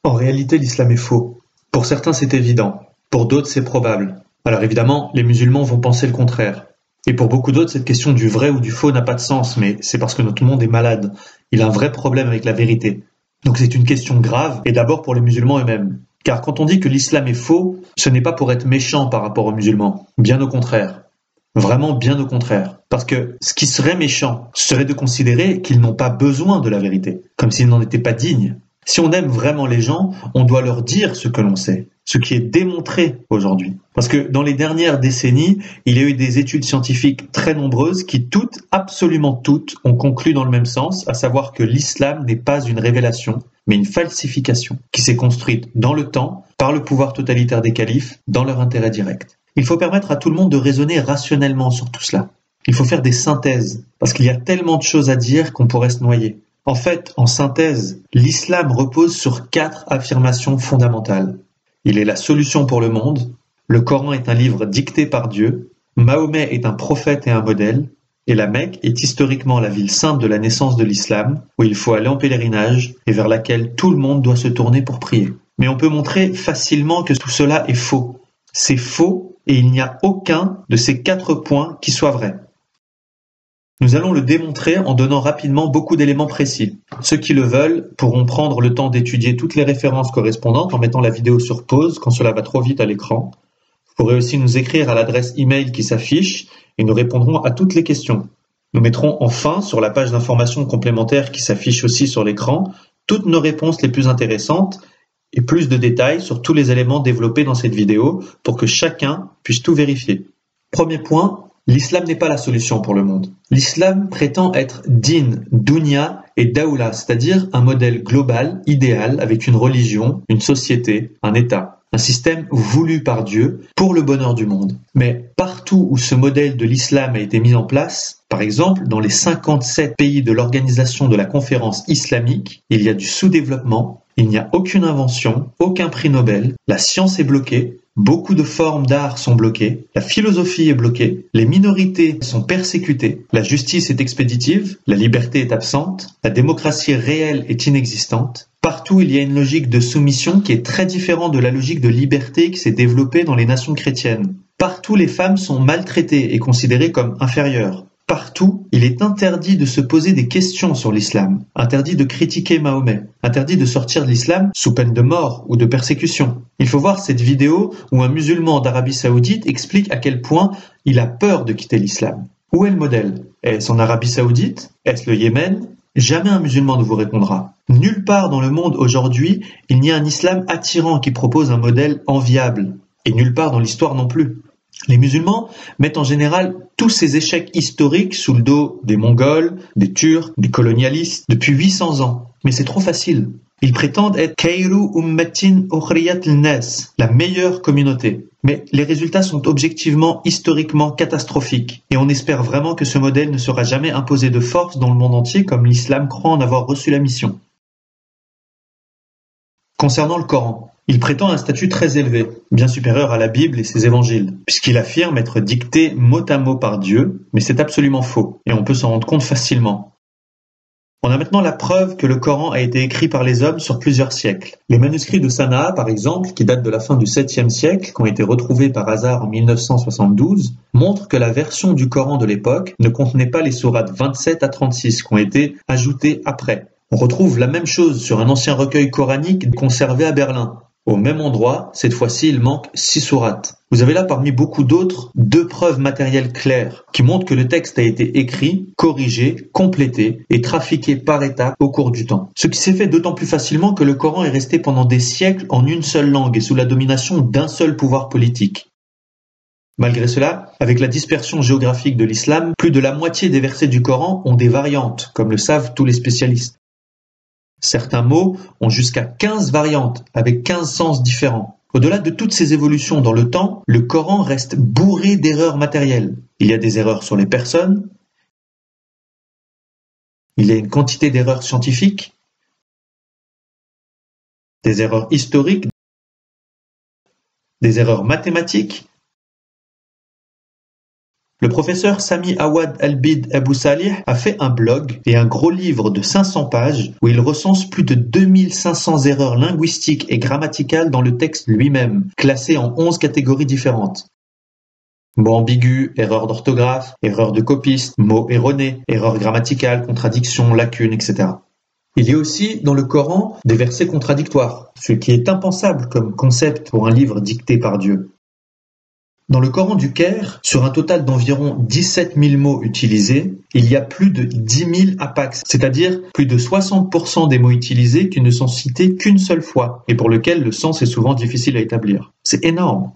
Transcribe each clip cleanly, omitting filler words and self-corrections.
En réalité, l'islam est faux. Pour certains, c'est évident. Pour d'autres, c'est probable. Alors évidemment, les musulmans vont penser le contraire. Et pour beaucoup d'autres, cette question du vrai ou du faux n'a pas de sens, mais c'est parce que notre monde est malade. Il a un vrai problème avec la vérité. Donc c'est une question grave, et d'abord pour les musulmans eux-mêmes. Car quand on dit que l'islam est faux, ce n'est pas pour être méchant par rapport aux musulmans. Bien au contraire. Vraiment bien au contraire. Parce que ce qui serait méchant serait de considérer qu'ils n'ont pas besoin de la vérité, comme s'ils n'en étaient pas dignes. Si on aime vraiment les gens, on doit leur dire ce que l'on sait, ce qui est démontré aujourd'hui. Parce que dans les dernières décennies, il y a eu des études scientifiques très nombreuses qui toutes, absolument toutes, ont conclu dans le même sens, à savoir que l'islam n'est pas une révélation, mais une falsification, qui s'est construite dans le temps, par le pouvoir totalitaire des califes, dans leur intérêt direct. Il faut permettre à tout le monde de raisonner rationnellement sur tout cela. Il faut faire des synthèses, parce qu'il y a tellement de choses à dire qu'on pourrait se noyer. En fait, en synthèse, l'islam repose sur 4 affirmations fondamentales. Il est la solution pour le monde, le Coran est un livre dicté par Dieu, Mahomet est un prophète et un modèle, et la Mecque est historiquement la ville sainte de la naissance de l'islam, où il faut aller en pèlerinage et vers laquelle tout le monde doit se tourner pour prier. Mais on peut montrer facilement que tout cela est faux. C'est faux et il n'y a aucun de ces 4 points qui soit vrai. Nous allons le démontrer en donnant rapidement beaucoup d'éléments précis. Ceux qui le veulent pourront prendre le temps d'étudier toutes les références correspondantes en mettant la vidéo sur pause quand cela va trop vite à l'écran. Vous pourrez aussi nous écrire à l'adresse email qui s'affiche et nous répondrons à toutes les questions. Nous mettrons enfin sur la page d'information complémentaire qui s'affiche aussi sur l'écran toutes nos réponses les plus intéressantes et plus de détails sur tous les éléments développés dans cette vidéo pour que chacun puisse tout vérifier. Premier point. L'islam n'est pas la solution pour le monde. L'islam prétend être din, dunya et daoula, c'est-à-dire un modèle global, idéal, avec une religion, une société, un État. Un système voulu par Dieu pour le bonheur du monde. Mais partout où ce modèle de l'islam a été mis en place, par exemple dans les 57 pays de l'organisation de la conférence islamique, il y a du sous-développement, il n'y a aucune invention, aucun prix Nobel, la science est bloquée, beaucoup de formes d'art sont bloquées, la philosophie est bloquée, les minorités sont persécutées, la justice est expéditive, la liberté est absente, la démocratie réelle est inexistante. Partout, il y a une logique de soumission qui est très différente de la logique de liberté qui s'est développée dans les nations chrétiennes. Partout, les femmes sont maltraitées et considérées comme inférieures. Partout, il est interdit de se poser des questions sur l'islam, interdit de critiquer Mahomet, interdit de sortir de l'islam sous peine de mort ou de persécution. Il faut voir cette vidéo où un musulman d'Arabie Saoudite explique à quel point il a peur de quitter l'islam. Où est le modèle? Est-ce en Arabie Saoudite? Est-ce le Yémen? Jamais un musulman ne vous répondra. Nulle part dans le monde aujourd'hui, il n'y a un islam attirant qui propose un modèle enviable. Et nulle part dans l'histoire non plus. Les musulmans mettent en général tous ces échecs historiques sous le dos des Mongols, des Turcs, des colonialistes depuis 800 ans. Mais c'est trop facile. Ils prétendent être Khayru ummatin ukhriyat lin-nas, la meilleure communauté. Mais les résultats sont objectivement, historiquement catastrophiques. Et on espère vraiment que ce modèle ne sera jamais imposé de force dans le monde entier comme l'islam croit en avoir reçu la mission. Concernant le Coran, il prétend un statut très élevé, bien supérieur à la Bible et ses évangiles, puisqu'il affirme être dicté mot à mot par Dieu, mais c'est absolument faux, et on peut s'en rendre compte facilement. On a maintenant la preuve que le Coran a été écrit par les hommes sur plusieurs siècles. Les manuscrits de Sanaa, par exemple, qui datent de la fin du 7e siècle, qui ont été retrouvés par hasard en 1972, montrent que la version du Coran de l'époque ne contenait pas les sourates 27 à 36 qui ont été ajoutées après. On retrouve la même chose sur un ancien recueil coranique conservé à Berlin. Au même endroit, cette fois-ci, il manque 6 sourates. Vous avez là parmi beaucoup d'autres 2 preuves matérielles claires qui montrent que le texte a été écrit, corrigé, complété et trafiqué par étapes au cours du temps. Ce qui s'est fait d'autant plus facilement que le Coran est resté pendant des siècles en une seule langue et sous la domination d'un seul pouvoir politique. Malgré cela, avec la dispersion géographique de l'islam, plus de la moitié des versets du Coran ont des variantes, comme le savent tous les spécialistes. Certains mots ont jusqu'à 15 variantes, avec 15 sens différents. Au-delà de toutes ces évolutions dans le temps, le Coran reste bourré d'erreurs matérielles. Il y a des erreurs sur les personnes, il y a une quantité d'erreurs scientifiques, des erreurs historiques, des erreurs mathématiques, Le professeur Sami Awad Al-Bid Abu Salih a fait un blog et un gros livre de 500 pages où il recense plus de 2500 erreurs linguistiques et grammaticales dans le texte lui-même, classées en 11 catégories différentes. Mots ambigus, erreurs d'orthographe, erreurs de copiste, mots erronés, erreurs grammaticales, contradictions, lacunes, etc. Il y a aussi dans le Coran des versets contradictoires, ce qui est impensable comme concept pour un livre dicté par Dieu. Dans le Coran du Caire, sur un total d'environ 17 000 mots utilisés, il y a plus de 10 000 apax, c'est-à-dire plus de 60% des mots utilisés qui ne sont cités qu'une seule fois et pour lesquels le sens est souvent difficile à établir. C'est énorme.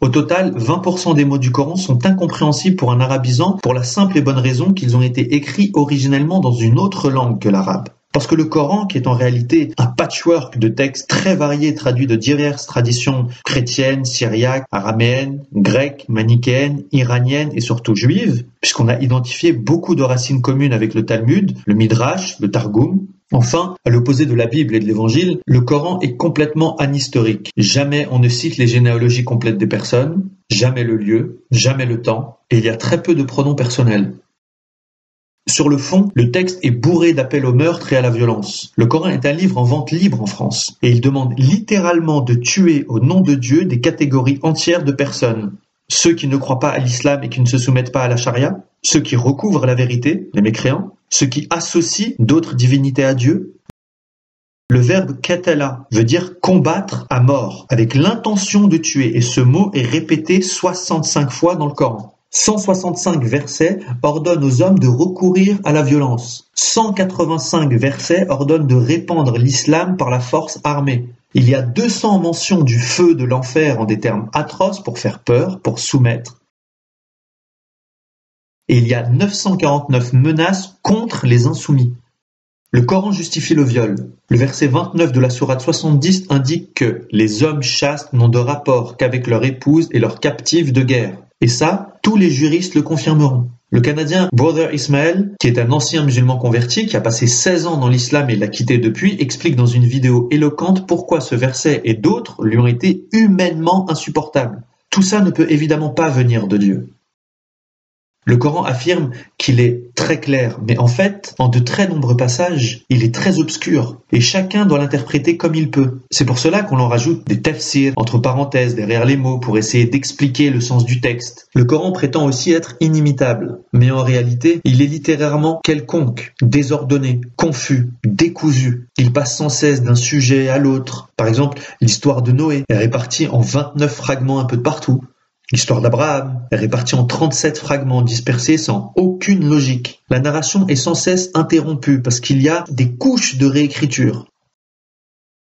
Au total, 20% des mots du Coran sont incompréhensibles pour un arabisant pour la simple et bonne raison qu'ils ont été écrits originellement dans une autre langue que l'arabe. Parce que le Coran, qui est en réalité un patchwork de textes très variés traduits de diverses traditions chrétiennes, syriaques, araméennes, grecques, manichéennes, iraniennes et surtout juives, puisqu'on a identifié beaucoup de racines communes avec le Talmud, le Midrash, le Targum. Enfin, à l'opposé de la Bible et de l'Évangile, le Coran est complètement anhistorique. Jamais on ne cite les généalogies complètes des personnes, jamais le lieu, jamais le temps, et il y a très peu de pronoms personnels. Sur le fond, le texte est bourré d'appels au meurtre et à la violence. Le Coran est un livre en vente libre en France, et il demande littéralement de tuer au nom de Dieu des catégories entières de personnes. Ceux qui ne croient pas à l'islam et qui ne se soumettent pas à la charia, ceux qui recouvrent la vérité, les mécréants, ceux qui associent d'autres divinités à Dieu. Le verbe qatala veut dire combattre à mort, avec l'intention de tuer, et ce mot est répété 65 fois dans le Coran. 165 versets ordonnent aux hommes de recourir à la violence. 185 versets ordonnent de répandre l'islam par la force armée. Il y a 200 mentions du feu de l'enfer en des termes atroces pour faire peur, pour soumettre. Et il y a 949 menaces contre les insoumis. Le Coran justifie le viol. Le verset 29 de la sourate 70 indique que les hommes chastes n'ont de rapport qu'avec leur épouse et leurs captives de guerre. Et ça, tous les juristes le confirmeront. Le Canadien Brother Ismail, qui est un ancien musulman converti, qui a passé 16 ans dans l'islam et l'a quitté depuis, explique dans une vidéo éloquente pourquoi ce verset et d'autres lui ont été humainement insupportables. Tout ça ne peut évidemment pas venir de Dieu. Le Coran affirme qu'il est très clair, mais en fait, en de très nombreux passages, il est très obscur, et chacun doit l'interpréter comme il peut. C'est pour cela qu'on en rajoute des tafsirs, entre parenthèses, derrière les mots, pour essayer d'expliquer le sens du texte. Le Coran prétend aussi être inimitable, mais en réalité, il est littérairement quelconque, désordonné, confus, décousu. Il passe sans cesse d'un sujet à l'autre. Par exemple, l'histoire de Noé est répartie en 29 fragments un peu de partout. L'histoire d'Abraham est répartie en 37 fragments dispersés sans aucune logique. La narration est sans cesse interrompue parce qu'il y a des couches de réécriture.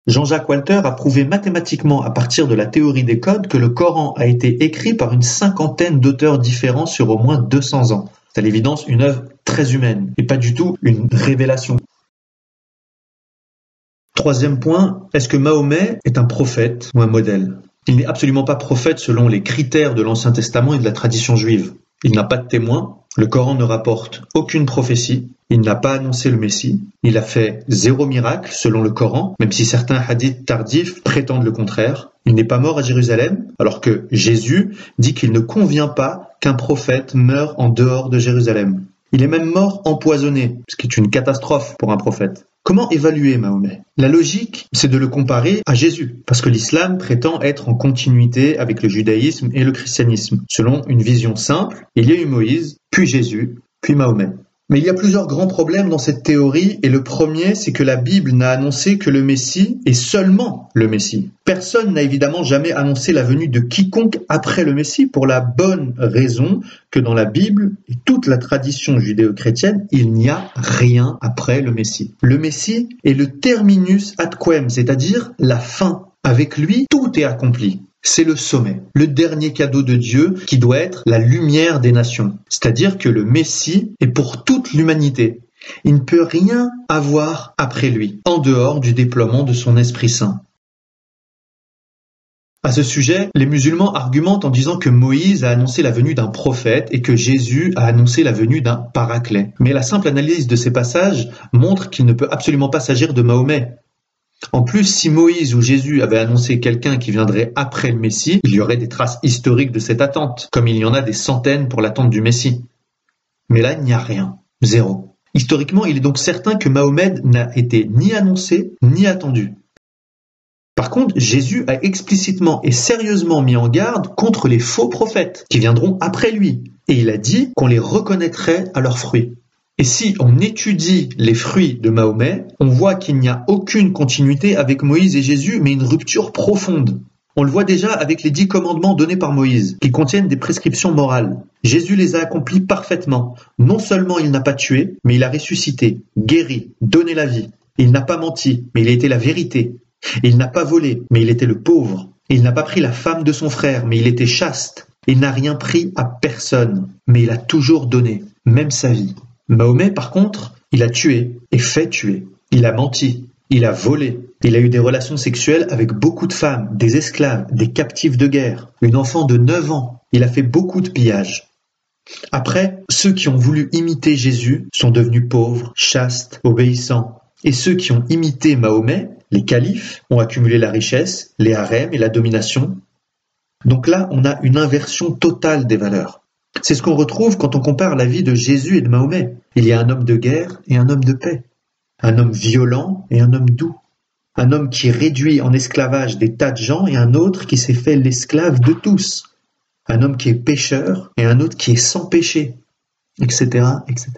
Jean-Jacques Walter a prouvé mathématiquement à partir de la théorie des codes que le Coran a été écrit par une cinquantaine d'auteurs différents sur au moins 200 ans. C'est à l'évidence une œuvre très humaine et pas du tout une révélation. Troisième point, est-ce que Mahomet est un prophète ou un modèle ? Il n'est absolument pas prophète selon les critères de l'Ancien Testament et de la tradition juive. Il n'a pas de témoin, le Coran ne rapporte aucune prophétie, il n'a pas annoncé le Messie, il a fait 0 miracle selon le Coran, même si certains hadiths tardifs prétendent le contraire. Il n'est pas mort à Jérusalem, alors que Jésus dit qu'il ne convient pas qu'un prophète meure en dehors de Jérusalem. Il est même mort empoisonné, ce qui est une catastrophe pour un prophète. Comment évaluer Mahomet ? La logique, c'est de le comparer à Jésus, parce que l'islam prétend être en continuité avec le judaïsme et le christianisme. Selon une vision simple, il y a eu Moïse, puis Jésus, puis Mahomet. Mais il y a plusieurs grands problèmes dans cette théorie, et le premier, c'est que la Bible n'a annoncé que le Messie, et seulement le Messie. Personne n'a évidemment jamais annoncé la venue de quiconque après le Messie, pour la bonne raison que dans la Bible et toute la tradition judéo-chrétienne, il n'y a rien après le Messie. Le Messie est le terminus ad quem, c'est-à-dire la fin. Avec lui, tout est accompli. C'est le sommet, le dernier cadeau de Dieu qui doit être la lumière des nations. C'est-à-dire que le Messie est pour toute l'humanité. Il ne peut rien avoir après lui, en dehors du déploiement de son Esprit Saint. À ce sujet, les musulmans argumentent en disant que Moïse a annoncé la venue d'un prophète et que Jésus a annoncé la venue d'un paraclet. Mais la simple analyse de ces passages montre qu'il ne peut absolument pas s'agir de Mahomet. En plus, si Moïse ou Jésus avaient annoncé quelqu'un qui viendrait après le Messie, il y aurait des traces historiques de cette attente, comme il y en a des centaines pour l'attente du Messie. Mais là, il n'y a rien. Zéro. Historiquement, il est donc certain que Mahomet n'a été ni annoncé, ni attendu. Par contre, Jésus a explicitement et sérieusement mis en garde contre les faux prophètes qui viendront après lui. Et il a dit qu'on les reconnaîtrait à leurs fruits. Et si on étudie les fruits de Mahomet, on voit qu'il n'y a aucune continuité avec Moïse et Jésus, mais une rupture profonde. On le voit déjà avec les 10 commandements donnés par Moïse, qui contiennent des prescriptions morales. Jésus les a accomplis parfaitement. Non seulement il n'a pas tué, mais il a ressuscité, guéri, donné la vie. Il n'a pas menti, mais il a été la vérité. Il n'a pas volé, mais il était le pauvre. Il n'a pas pris la femme de son frère, mais il était chaste. Il n'a rien pris à personne, mais il a toujours donné, même sa vie. Mahomet, par contre, il a tué et fait tuer. Il a menti, il a volé, il a eu des relations sexuelles avec beaucoup de femmes, des esclaves, des captifs de guerre, une enfant de 9 ans. Il a fait beaucoup de pillages. Après, ceux qui ont voulu imiter Jésus sont devenus pauvres, chastes, obéissants. Et ceux qui ont imité Mahomet, les califes, ont accumulé la richesse, les harems et la domination. Donc là, on a une inversion totale des valeurs. C'est ce qu'on retrouve quand on compare la vie de Jésus et de Mahomet. Il y a un homme de guerre et un homme de paix. Un homme violent et un homme doux. Un homme qui réduit en esclavage des tas de gens et un autre qui s'est fait l'esclave de tous. Un homme qui est pécheur et un autre qui est sans péché, etc., etc.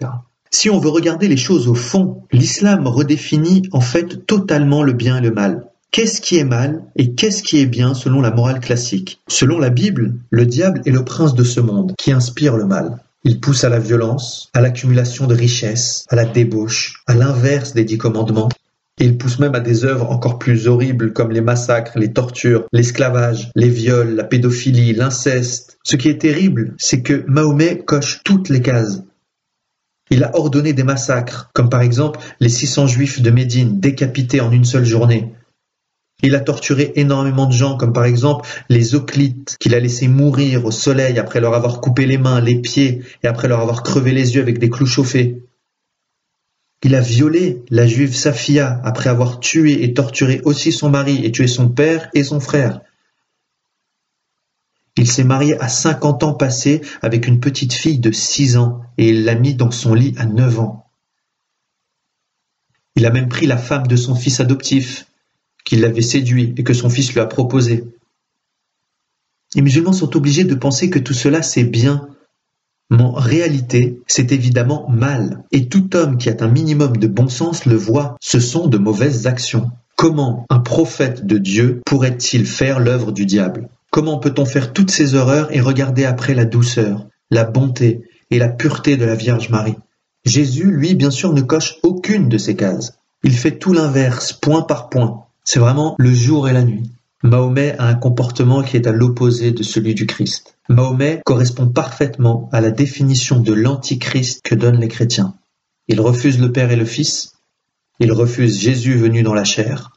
Si on veut regarder les choses au fond, l'islam redéfinit en fait totalement le bien et le mal. Qu'est-ce qui est mal et qu'est-ce qui est bien selon la morale classique? Selon la Bible, le diable est le prince de ce monde qui inspire le mal. Il pousse à la violence, à l'accumulation de richesses, à la débauche, à l'inverse des 10 commandements. Et il pousse même à des œuvres encore plus horribles comme les massacres, les tortures, l'esclavage, les viols, la pédophilie, l'inceste. Ce qui est terrible, c'est que Mahomet coche toutes les cases. Il a ordonné des massacres, comme par exemple les 600 juifs de Médine décapités en une seule journée. Il a torturé énormément de gens, comme par exemple les Hoplites, qu'il a laissés mourir au soleil après leur avoir coupé les mains, les pieds, et après leur avoir crevé les yeux avec des clous chauffés. Il a violé la juive Safia après avoir tué et torturé aussi son mari et tué son père et son frère. Il s'est marié à 50 ans passés avec une petite fille de 6 ans et il l'a mis dans son lit à 9 ans. Il a même pris la femme de son fils adoptif, qu'il l'avait séduit et que son fils lui a proposé. Les musulmans sont obligés de penser que tout cela c'est bien, mais en réalité c'est évidemment mal. Et tout homme qui a un minimum de bon sens le voit, ce sont de mauvaises actions. Comment un prophète de Dieu pourrait-il faire l'œuvre du diable? Comment peut-on faire toutes ces horreurs et regarder après la douceur, la bonté et la pureté de la Vierge Marie? Jésus, lui, bien sûr, ne coche aucune de ces cases. Il fait tout l'inverse, point par point. C'est vraiment le jour et la nuit. Mahomet a un comportement qui est à l'opposé de celui du Christ. Mahomet correspond parfaitement à la définition de l'antichrist que donnent les chrétiens. Il refuse le Père et le Fils, il refuse Jésus venu dans la chair,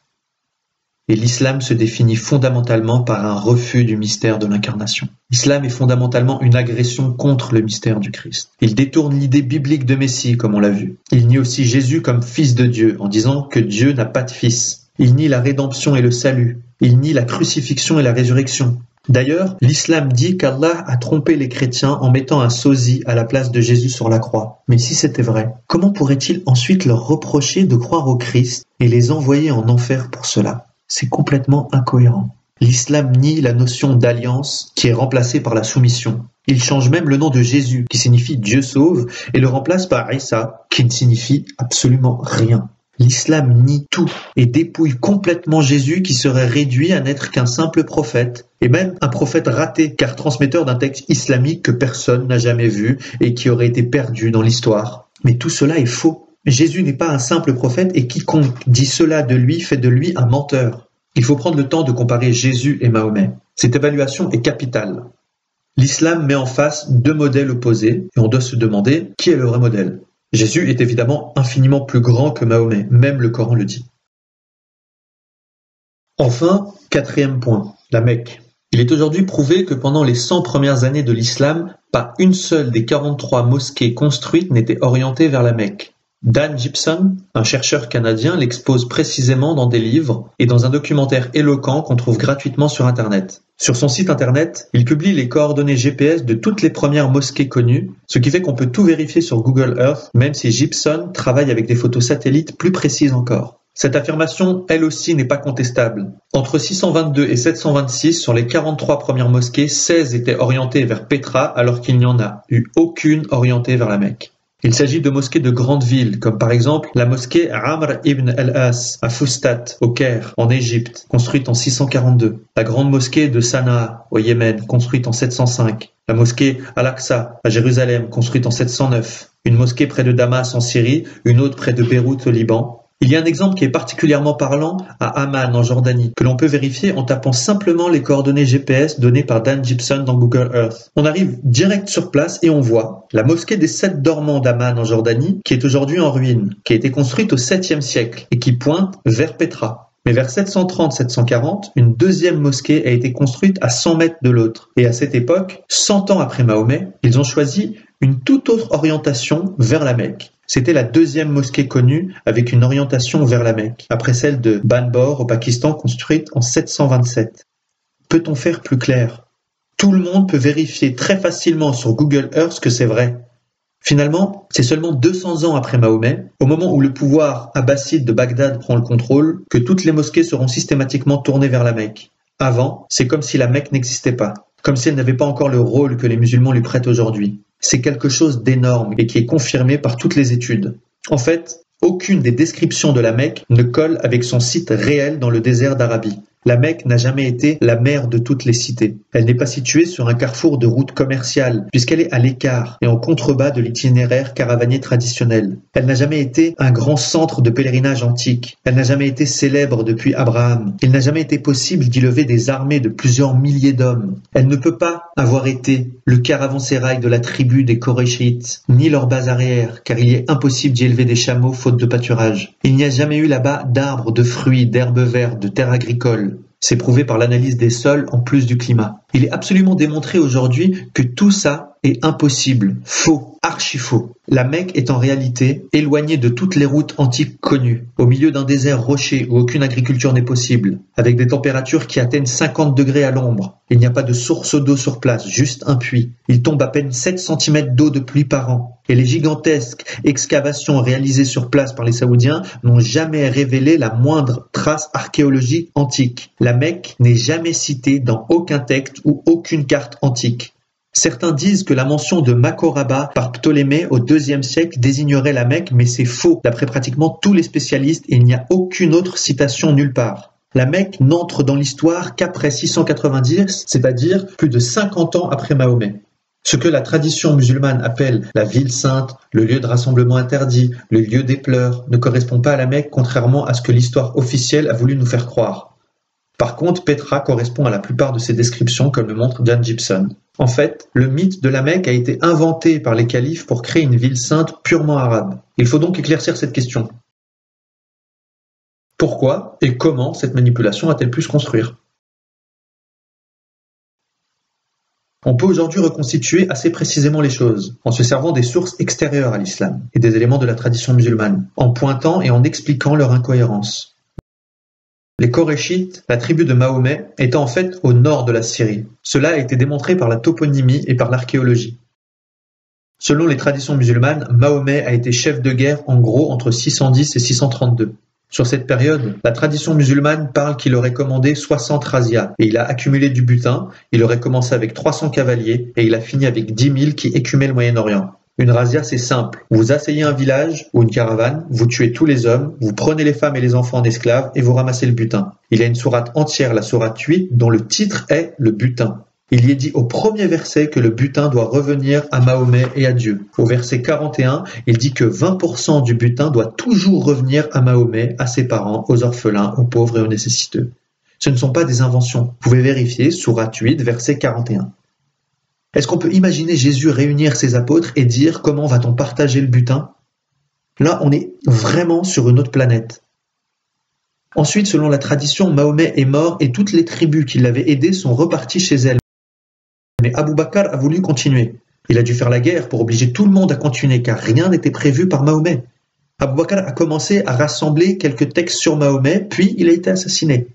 et l'islam se définit fondamentalement par un refus du mystère de l'incarnation. L'islam est fondamentalement une agression contre le mystère du Christ. Il détourne l'idée biblique de Messie, comme on l'a vu. Il nie aussi Jésus comme fils de Dieu, en disant que Dieu n'a pas de fils. Il nie la rédemption et le salut. Il nie la crucifixion et la résurrection. D'ailleurs, l'islam dit qu'Allah a trompé les chrétiens en mettant un sosie à la place de Jésus sur la croix. Mais si c'était vrai, comment pourrait-il ensuite leur reprocher de croire au Christ et les envoyer en enfer pour cela? C'est complètement incohérent. L'islam nie la notion d'alliance qui est remplacée par la soumission. Il change même le nom de Jésus, qui signifie Dieu sauve, et le remplace par Isa, qui ne signifie absolument rien. L'islam nie tout et dépouille complètement Jésus qui serait réduit à n'être qu'un simple prophète, et même un prophète raté, car transmetteur d'un texte islamique que personne n'a jamais vu et qui aurait été perdu dans l'histoire. Mais tout cela est faux. Jésus n'est pas un simple prophète et quiconque dit cela de lui fait de lui un menteur. Il faut prendre le temps de comparer Jésus et Mahomet. Cette évaluation est capitale. L'islam met en face 2 modèles opposés et on doit se demander qui est le vrai modèle. Jésus est évidemment infiniment plus grand que Mahomet, même le Coran le dit. Enfin, 4e point, la Mecque. Il est aujourd'hui prouvé que pendant les 100 premières années de l'islam, pas une seule des 43 mosquées construites n'était orientée vers la Mecque. Dan Gibson, un chercheur canadien, l'expose précisément dans des livres et dans un documentaire éloquent qu'on trouve gratuitement sur Internet. Sur son site Internet, il publie les coordonnées GPS de toutes les premières mosquées connues, ce qui fait qu'on peut tout vérifier sur Google Earth, même si Gibson travaille avec des photos satellites plus précises encore. Cette affirmation, elle aussi, n'est pas contestable. Entre 622 et 726, sur les 43 premières mosquées, 16 étaient orientées vers Pétra alors qu'il n'y en a eu aucune orientée vers la Mecque. Il s'agit de mosquées de grandes villes, comme par exemple la mosquée Amr ibn al-As à Fustat, au Caire, en Égypte, construite en 642. La grande mosquée de Sanaa, au Yémen, construite en 705. La mosquée Al-Aqsa, à Jérusalem, construite en 709. Une mosquée près de Damas, en Syrie, une autre près de Beyrouth, au Liban. Il y a un exemple qui est particulièrement parlant à Amman, en Jordanie, que l'on peut vérifier en tapant simplement les coordonnées GPS données par Dan Gibson dans Google Earth. On arrive direct sur place et on voit la mosquée des 7 dormants d'Amman en Jordanie, qui est aujourd'hui en ruine, qui a été construite au 7e siècle et qui pointe vers Pétra. Mais vers 730-740, une deuxième mosquée a été construite à 100 mètres de l'autre. Et à cette époque, 100 ans après Mahomet, ils ont choisi une toute autre orientation vers la Mecque. C'était la deuxième mosquée connue avec une orientation vers la Mecque, après celle de Banbor au Pakistan construite en 727. Peut-on faire plus clair? Tout le monde peut vérifier très facilement sur Google Earth que c'est vrai. Finalement, c'est seulement 200 ans après Mahomet, au moment où le pouvoir abbasside de Bagdad prend le contrôle, que toutes les mosquées seront systématiquement tournées vers la Mecque. Avant, c'est comme si la Mecque n'existait pas, comme si elle n'avait pas encore le rôle que les musulmans lui prêtent aujourd'hui. C'est quelque chose d'énorme et qui est confirmé par toutes les études. En fait, aucune des descriptions de la Mecque ne colle avec son site réel dans le désert d'Arabie. La Mecque n'a jamais été la mère de toutes les cités. Elle n'est pas située sur un carrefour de routes commerciales, puisqu'elle est à l'écart et en contrebas de l'itinéraire caravanier traditionnel. Elle n'a jamais été un grand centre de pèlerinage antique. Elle n'a jamais été célèbre depuis Abraham. Il n'a jamais été possible d'y lever des armées de plusieurs milliers d'hommes. Elle ne peut pas avoir été le caravansérail de la tribu des Korachites, ni leur base arrière, car il est impossible d'y élever des chameaux faute de pâturage. Il n'y a jamais eu là-bas d'arbres, de fruits, d'herbes vertes, de terres agricoles. C'est prouvé par l'analyse des sols en plus du climat. Il est absolument démontré aujourd'hui que tout ça est impossible, faux, archi faux. La Mecque est en réalité éloignée de toutes les routes antiques connues, au milieu d'un désert rocher où aucune agriculture n'est possible, avec des températures qui atteignent 50 degrés à l'ombre. Il n'y a pas de source d'eau sur place, juste un puits. Il tombe à peine 7 cm d'eau de pluie par an. Et les gigantesques excavations réalisées sur place par les Saoudiens n'ont jamais révélé la moindre trace archéologique antique. La Mecque n'est jamais citée dans aucun texte ou aucune carte antique. Certains disent que la mention de Macoraba par Ptolémée au IIe siècle désignerait la Mecque, mais c'est faux. D'après pratiquement tous les spécialistes, il n'y a aucune autre citation nulle part. La Mecque n'entre dans l'histoire qu'après 690, c'est-à-dire plus de 50 ans après Mahomet. Ce que la tradition musulmane appelle la ville sainte, le lieu de rassemblement interdit, le lieu des pleurs, ne correspond pas à la Mecque, contrairement à ce que l'histoire officielle a voulu nous faire croire. Par contre, Pétra correspond à la plupart de ces descriptions, comme le montre Dan Gibson. En fait, le mythe de la Mecque a été inventé par les califes pour créer une ville sainte purement arabe. Il faut donc éclaircir cette question. Pourquoi et comment cette manipulation a-t-elle pu se construire? On peut aujourd'hui reconstituer assez précisément les choses, en se servant des sources extérieures à l'islam et des éléments de la tradition musulmane, en pointant et en expliquant leur incohérence. Les Korachites, la tribu de Mahomet, étaient en fait au nord de la Syrie. Cela a été démontré par la toponymie et par l'archéologie. Selon les traditions musulmanes, Mahomet a été chef de guerre en gros entre 610 et 632. Sur cette période, la tradition musulmane parle qu'il aurait commandé 60 razzias et il a accumulé du butin. Il aurait commencé avec 300 cavaliers et il a fini avec 10 000 qui écumaient le Moyen-Orient. Une razzia, c'est simple. Vous asseyez un village ou une caravane, vous tuez tous les hommes, vous prenez les femmes et les enfants en esclaves et vous ramassez le butin. Il y a une sourate entière, la sourate 8, dont le titre est le butin. Il y est dit au premier verset que le butin doit revenir à Mahomet et à Dieu. Au verset 41, il dit que 20% du butin doit toujours revenir à Mahomet, à ses parents, aux orphelins, aux pauvres et aux nécessiteux. Ce ne sont pas des inventions. Vous pouvez vérifier, sourate 8, verset 41. Est-ce qu'on peut imaginer Jésus réunir ses apôtres et dire comment va-t-on partager le butin? Là, on est vraiment sur une autre planète. Ensuite, selon la tradition, Mahomet est mort et toutes les tribus qui l'avaient aidé sont reparties chez elles. Mais Abou Bakr a voulu continuer. Il a dû faire la guerre pour obliger tout le monde à continuer car rien n'était prévu par Mahomet. Abu Bakr a commencé à rassembler quelques textes sur Mahomet, puis il a été assassiné.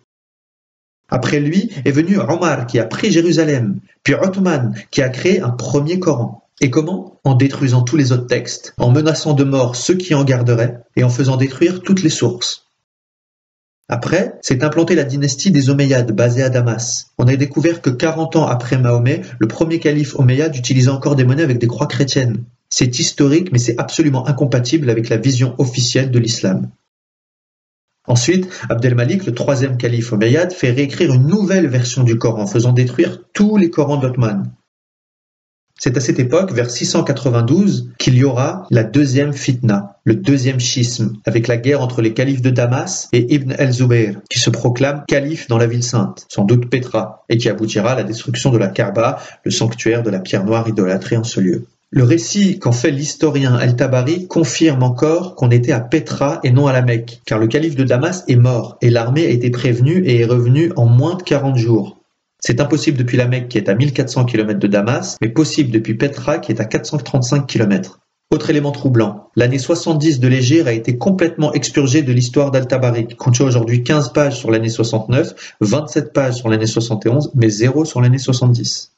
Après lui est venu Omar qui a pris Jérusalem, puis Othman qui a créé un premier Coran. Et comment? En détruisant tous les autres textes, en menaçant de mort ceux qui en garderaient, et en faisant détruire toutes les sources. Après, s'est implantée la dynastie des Omeyyades, basée à Damas. On a découvert que 40 ans après Mahomet, le premier calife Omeyyade utilisait encore des monnaies avec des croix chrétiennes. C'est historique, mais c'est absolument incompatible avec la vision officielle de l'islam. Ensuite, Abdelmalik, le troisième calife Omeyyade, fait réécrire une nouvelle version du Coran, faisant détruire tous les Corans d'Othman. C'est à cette époque, vers 692, qu'il y aura la deuxième fitna, le deuxième schisme, avec la guerre entre les califes de Damas et Ibn el-Zubayr, qui se proclame calife dans la ville sainte, sans doute Pétra, et qui aboutira à la destruction de la Kaaba, le sanctuaire de la pierre noire idolâtrée en ce lieu. Le récit qu'en fait l'historien El-Tabari confirme encore qu'on était à Pétra et non à la Mecque, car le calife de Damas est mort et l'armée a été prévenue et est revenue en moins de 40 jours. C'est impossible depuis la Mecque qui est à 1400 km de Damas, mais possible depuis Pétra qui est à 435 km. Autre élément troublant, l'année 70 de l'Hégire a été complètement expurgée de l'histoire d'Al-Tabari, qui contient aujourd'hui 15 pages sur l'année 69, 27 pages sur l'année 71, mais 0 sur l'année 70.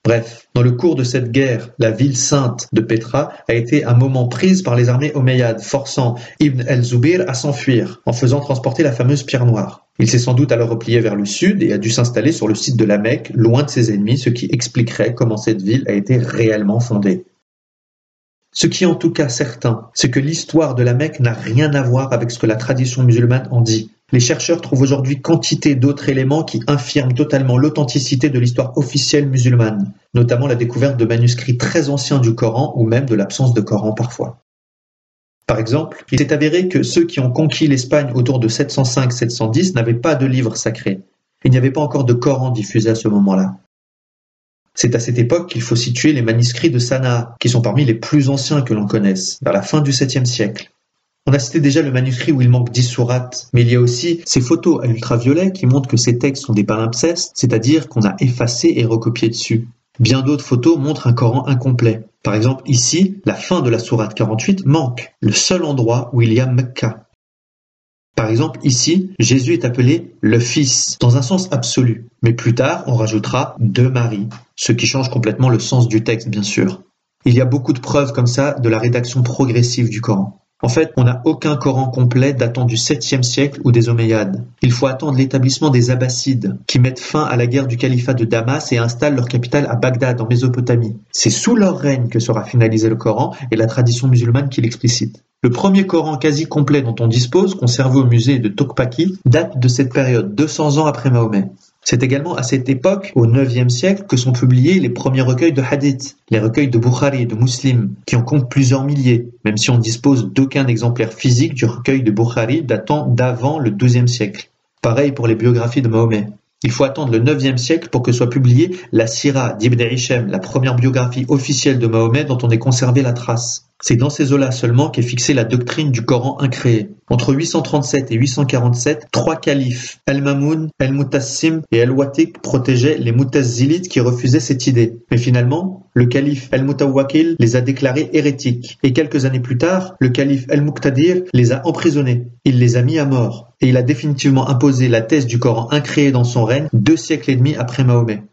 Bref, dans le cours de cette guerre, la ville sainte de Pétra a été un moment prise par les armées omeyyades, forçant Ibn el-Zubayr à s'enfuir, en faisant transporter la fameuse pierre noire. Il s'est sans doute alors replié vers le sud et a dû s'installer sur le site de la Mecque, loin de ses ennemis, ce qui expliquerait comment cette ville a été réellement fondée. Ce qui est en tout cas certain, c'est que l'histoire de la Mecque n'a rien à voir avec ce que la tradition musulmane en dit. Les chercheurs trouvent aujourd'hui quantité d'autres éléments qui infirment totalement l'authenticité de l'histoire officielle musulmane, notamment la découverte de manuscrits très anciens du Coran ou même de l'absence de Coran parfois. Par exemple, il s'est avéré que ceux qui ont conquis l'Espagne autour de 705-710 n'avaient pas de livre sacré. Il n'y avait pas encore de Coran diffusé à ce moment-là. C'est à cette époque qu'il faut situer les manuscrits de Sanaa, qui sont parmi les plus anciens que l'on connaisse, vers la fin du 7e siècle. On a cité déjà le manuscrit où il manque 10 sourates, mais il y a aussi ces photos à ultraviolet qui montrent que ces textes sont des palimpsestes, c'est-à-dire qu'on a effacé et recopié dessus. Bien d'autres photos montrent un Coran incomplet. Par exemple, ici, la fin de la sourate 48 manque, le seul endroit où il y a Mecca. Par exemple, ici, Jésus est appelé le Fils, dans un sens absolu. Mais plus tard, on rajoutera de Marie, ce qui change complètement le sens du texte, bien sûr. Il y a beaucoup de preuves comme ça de la rédaction progressive du Coran. En fait, on n'a aucun Coran complet datant du 7e siècle ou des Omeyyades. Il faut attendre l'établissement des Abbassides, qui mettent fin à la guerre du califat de Damas et installent leur capitale à Bagdad, en Mésopotamie. C'est sous leur règne que sera finalisé le Coran et la tradition musulmane qui l'explicite. Le premier Coran quasi complet dont on dispose, conservé au musée de Tokpaki, date de cette période, 200 ans après Mahomet. C'est également à cette époque, au 9e siècle, que sont publiés les premiers recueils de hadith, les recueils de Bukhari et de Muslim, qui en comptent plusieurs milliers, même si on dispose d'aucun exemplaire physique du recueil de Bukhari datant d'avant le 12e siècle. Pareil pour les biographies de Mahomet. Il faut attendre le 9e siècle pour que soit publiée la Sira d'Ibn Hisham, la première biographie officielle de Mahomet dont on ait conservé la trace. C'est dans ces eaux-là seulement qu'est fixée la doctrine du Coran incréé. Entre 837 et 847, 3 califes, Al-Mamoun, Al-Mutassim et Al-Watiq, protégeaient les Mutazilites qui refusaient cette idée. Mais finalement, le calife Al-Mutawakil les a déclarés hérétiques. Et quelques années plus tard, le calife Al-Muqtadir les a emprisonnés. Il les a mis à mort. Et il a définitivement imposé la thèse du Coran incréé dans son règne 2 siècles et demi après Mahomet.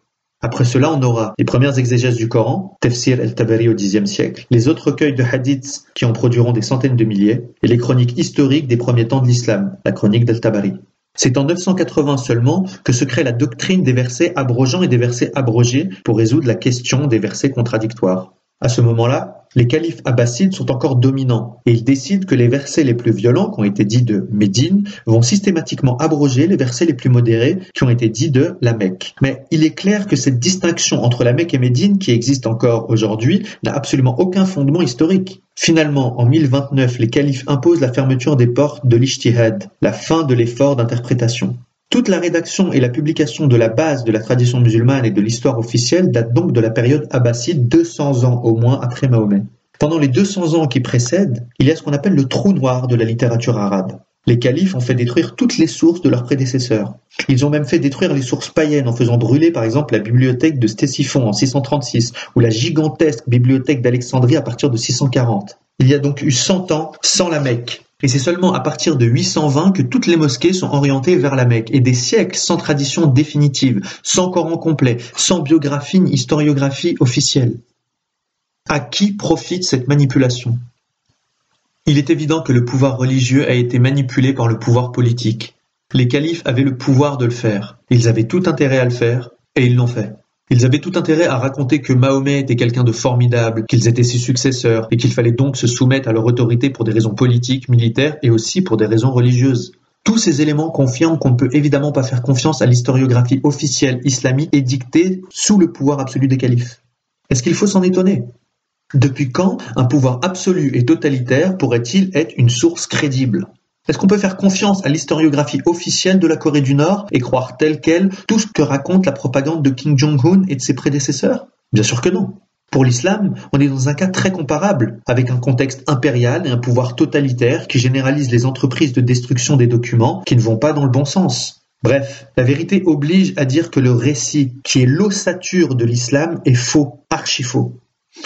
Après cela, on aura les premières exégèses du Coran, Tafsir el-Tabari au Xe siècle, les autres recueils de hadiths qui en produiront des centaines de milliers, et les chroniques historiques des premiers temps de l'islam, la chronique d'Al-Tabari. C'est en 980 seulement que se crée la doctrine des versets abrogeants et des versets abrogés pour résoudre la question des versets contradictoires. À ce moment-là, les califes abbassides sont encore dominants et ils décident que les versets les plus violents, qui ont été dits de Médine, vont systématiquement abroger les versets les plus modérés, qui ont été dits de la Mecque. Mais il est clair que cette distinction entre la Mecque et Médine, qui existe encore aujourd'hui, n'a absolument aucun fondement historique. Finalement, en 1029, les califes imposent la fermeture des portes de l'Ijtihad, la fin de l'effort d'interprétation. Toute la rédaction et la publication de la base de la tradition musulmane et de l'histoire officielle datent donc de la période abbasside, 200 ans au moins après Mahomet. Pendant les 200 ans qui précèdent, il y a ce qu'on appelle le trou noir de la littérature arabe. Les califes ont fait détruire toutes les sources de leurs prédécesseurs. Ils ont même fait détruire les sources païennes en faisant brûler par exemple la bibliothèque de Ctésiphon en 636 ou la gigantesque bibliothèque d'Alexandrie à partir de 640. Il y a donc eu 100 ans sans la Mecque. Et c'est seulement à partir de 820 que toutes les mosquées sont orientées vers la Mecque. Et des siècles sans tradition définitive, sans Coran complet, sans biographie ni historiographie officielle. À qui profite cette manipulation ? Il est évident que le pouvoir religieux a été manipulé par le pouvoir politique. Les califes avaient le pouvoir de le faire. Ils avaient tout intérêt à le faire, et ils l'ont fait. Ils avaient tout intérêt à raconter que Mahomet était quelqu'un de formidable, qu'ils étaient ses successeurs, et qu'il fallait donc se soumettre à leur autorité pour des raisons politiques, militaires, et aussi pour des raisons religieuses. Tous ces éléments confirment qu'on ne peut évidemment pas faire confiance à l'historiographie officielle islamique édictée sous le pouvoir absolu des califes. Est-ce qu'il faut s'en étonner ? Depuis quand un pouvoir absolu et totalitaire pourrait-il être une source crédible ? Est-ce qu'on peut faire confiance à l'historiographie officielle de la Corée du Nord et croire tel quel tout ce que raconte la propagande de Kim Jong-un et de ses prédécesseurs ? Bien sûr que non. Pour l'islam, on est dans un cas très comparable, avec un contexte impérial et un pouvoir totalitaire qui généralise les entreprises de destruction des documents qui ne vont pas dans le bon sens. Bref, la vérité oblige à dire que le récit, qui est l'ossature de l'islam, est faux, archi-faux.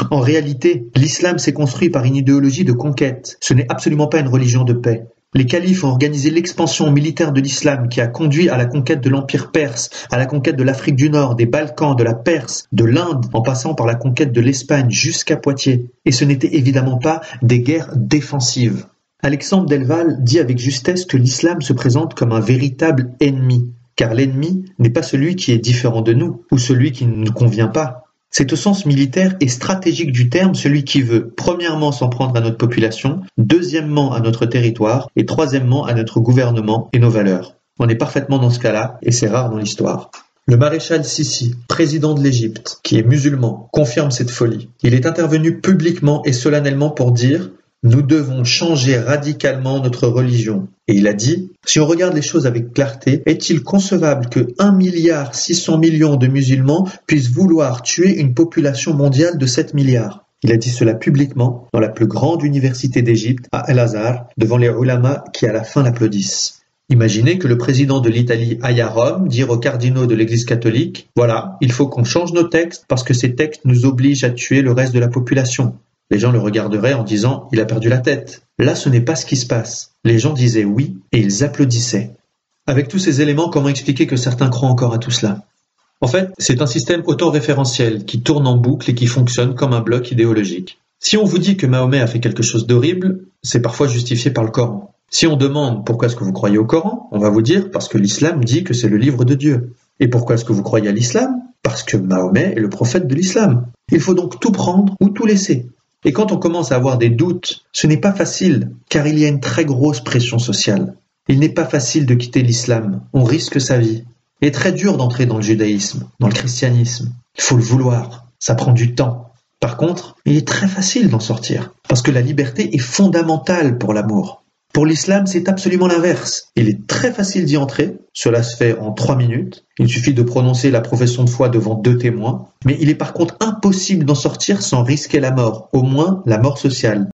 En réalité, l'islam s'est construit par une idéologie de conquête. Ce n'est absolument pas une religion de paix. Les califes ont organisé l'expansion militaire de l'islam qui a conduit à la conquête de l'Empire perse, à la conquête de l'Afrique du Nord, des Balkans, de la Perse, de l'Inde, en passant par la conquête de l'Espagne jusqu'à Poitiers. Et ce n'était évidemment pas des guerres défensives. Alexandre Delval dit avec justesse que l'islam se présente comme un véritable ennemi, car l'ennemi n'est pas celui qui est différent de nous, ou celui qui ne nous convient pas. C'est au sens militaire et stratégique du terme celui qui veut, premièrement, s'en prendre à notre population, deuxièmement, à notre territoire, et troisièmement, à notre gouvernement et nos valeurs. On est parfaitement dans ce cas-là, et c'est rare dans l'histoire. Le maréchal Sissi, président de l'Égypte, qui est musulman, confirme cette folie. Il est intervenu publiquement et solennellement pour dire « Nous devons changer radicalement notre religion ». Et il a dit « Si on regarde les choses avec clarté, est-il concevable que 1,6 milliard de musulmans puissent vouloir tuer une population mondiale de 7 milliards ?» Il a dit cela publiquement dans la plus grande université d'Égypte, à Al-Azhar, devant les ulama qui à la fin l'applaudissent. Imaginez que le président de l'Italie aille à Rome dire aux cardinaux de l'Église catholique « Voilà, il faut qu'on change nos textes parce que ces textes nous obligent à tuer le reste de la population. » Les gens le regarderaient en disant « Il a perdu la tête ». Là, ce n'est pas ce qui se passe. Les gens disaient oui et ils applaudissaient. Avec tous ces éléments, comment expliquer que certains croient encore à tout cela ? En fait, c'est un système autoréférentiel qui tourne en boucle et qui fonctionne comme un bloc idéologique. Si on vous dit que Mahomet a fait quelque chose d'horrible, c'est parfois justifié par le Coran. Si on demande pourquoi est-ce que vous croyez au Coran, on va vous dire parce que l'islam dit que c'est le livre de Dieu. Et pourquoi est-ce que vous croyez à l'islam ? Parce que Mahomet est le prophète de l'islam. Il faut donc tout prendre ou tout laisser. Et quand on commence à avoir des doutes, ce n'est pas facile, car il y a une très grosse pression sociale. Il n'est pas facile de quitter l'islam, on risque sa vie. Il est très dur d'entrer dans le judaïsme, dans le christianisme. Il faut le vouloir, ça prend du temps. Par contre, il est très facile d'en sortir, parce que la liberté est fondamentale pour l'amour. Pour l'islam, c'est absolument l'inverse. Il est très facile d'y entrer, cela se fait en 3 minutes. Il suffit de prononcer la profession de foi devant 2 témoins. Mais il est par contre impossible d'en sortir sans risquer la mort, au moins la mort sociale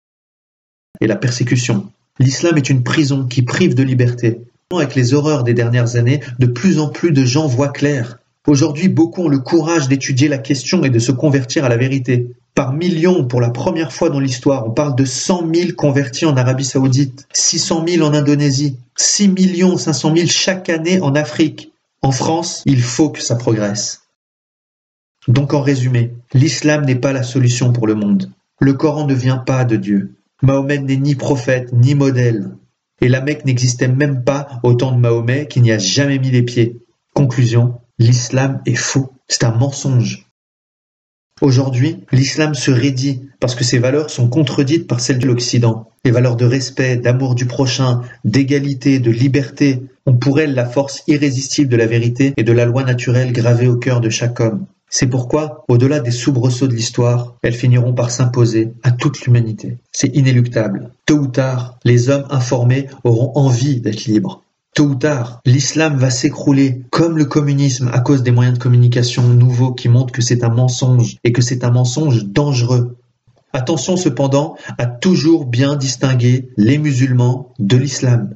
et la persécution. L'islam est une prison qui prive de liberté. Avec les horreurs des dernières années, de plus en plus de gens voient clair. Aujourd'hui, beaucoup ont le courage d'étudier la question et de se convertir à la vérité. Par millions, pour la première fois dans l'histoire, on parle de 100 000 convertis en Arabie Saoudite, 600 000 en Indonésie, 6 500 000 chaque année en Afrique. En France, il faut que ça progresse. Donc en résumé, l'islam n'est pas la solution pour le monde. Le Coran ne vient pas de Dieu. Mahomet n'est ni prophète ni modèle. Et la Mecque n'existait même pas au temps de Mahomet qui n'y a jamais mis les pieds. Conclusion, l'islam est faux. C'est un mensonge. Aujourd'hui, l'islam se raidit parce que ses valeurs sont contredites par celles de l'Occident. Les valeurs de respect, d'amour du prochain, d'égalité, de liberté ont pour elles la force irrésistible de la vérité et de la loi naturelle gravée au cœur de chaque homme. C'est pourquoi, au-delà des soubresauts de l'histoire, elles finiront par s'imposer à toute l'humanité. C'est inéluctable. Tôt ou tard, les hommes informés auront envie d'être libres. Tôt ou tard, l'islam va s'écrouler comme le communisme à cause des moyens de communication nouveaux qui montrent que c'est un mensonge et que c'est un mensonge dangereux. Attention cependant à toujours bien distinguer les musulmans de l'islam.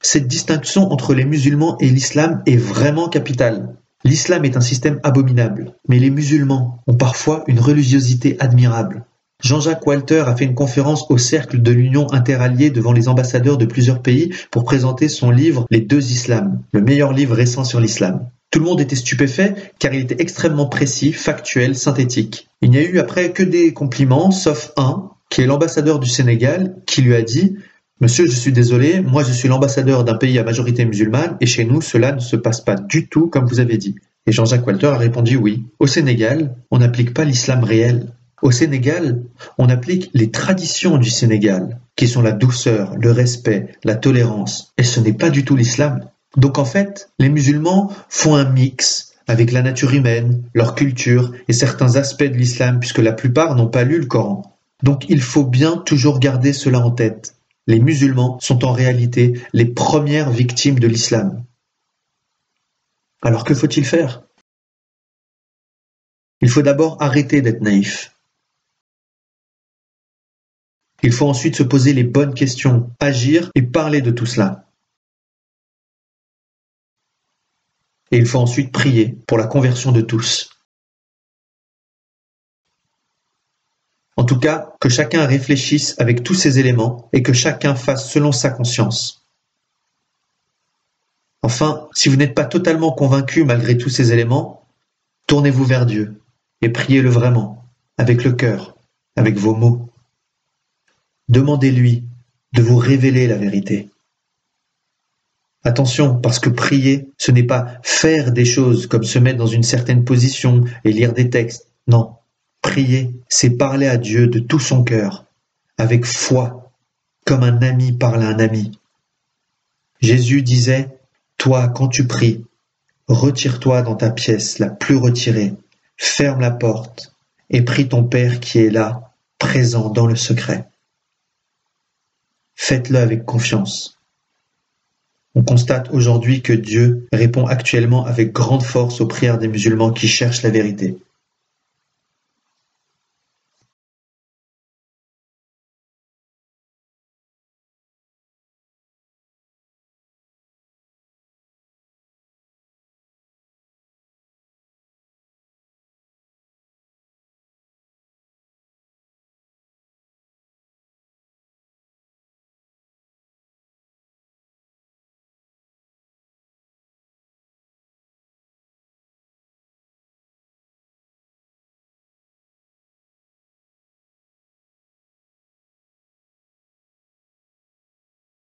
Cette distinction entre les musulmans et l'islam est vraiment capitale. L'islam est un système abominable, mais les musulmans ont parfois une religiosité admirable. Jean-Jacques Walter a fait une conférence au Cercle de l'Union interalliée devant les ambassadeurs de plusieurs pays pour présenter son livre « Les deux islams », le meilleur livre récent sur l'islam. Tout le monde était stupéfait car il était extrêmement précis, factuel, synthétique. Il n'y a eu après que des compliments, sauf un, qui est l'ambassadeur du Sénégal, qui lui a dit « Monsieur, je suis désolé, moi je suis l'ambassadeur d'un pays à majorité musulmane et chez nous cela ne se passe pas du tout comme vous avez dit. » Et Jean-Jacques Walter a répondu « Oui, au Sénégal, on n'applique pas l'islam réel. Au Sénégal, on applique les traditions du Sénégal, qui sont la douceur, le respect, la tolérance, et ce n'est pas du tout l'islam. Donc en fait, les musulmans font un mix avec la nature humaine, leur culture et certains aspects de l'islam, puisque la plupart n'ont pas lu le Coran. Donc il faut bien toujours garder cela en tête. Les musulmans sont en réalité les premières victimes de l'islam. Alors que faut-il faire ? Il faut d'abord arrêter d'être naïf. Il faut ensuite se poser les bonnes questions, agir et parler de tout cela. Et il faut ensuite prier pour la conversion de tous. En tout cas, que chacun réfléchisse avec tous ces éléments et que chacun fasse selon sa conscience. Enfin, si vous n'êtes pas totalement convaincu malgré tous ces éléments, tournez-vous vers Dieu et priez-le vraiment, avec le cœur, avec vos mots. Demandez-lui de vous révéler la vérité. Attention, parce que prier, ce n'est pas faire des choses comme se mettre dans une certaine position et lire des textes. Non, prier, c'est parler à Dieu de tout son cœur, avec foi, comme un ami parle à un ami. Jésus disait, « Toi, quand tu pries, retire-toi dans ta pièce la plus retirée, ferme la porte et prie ton Père qui est là, présent dans le secret. » Faites-le avec confiance. On constate aujourd'hui que Dieu répond actuellement avec grande force aux prières des musulmans qui cherchent la vérité.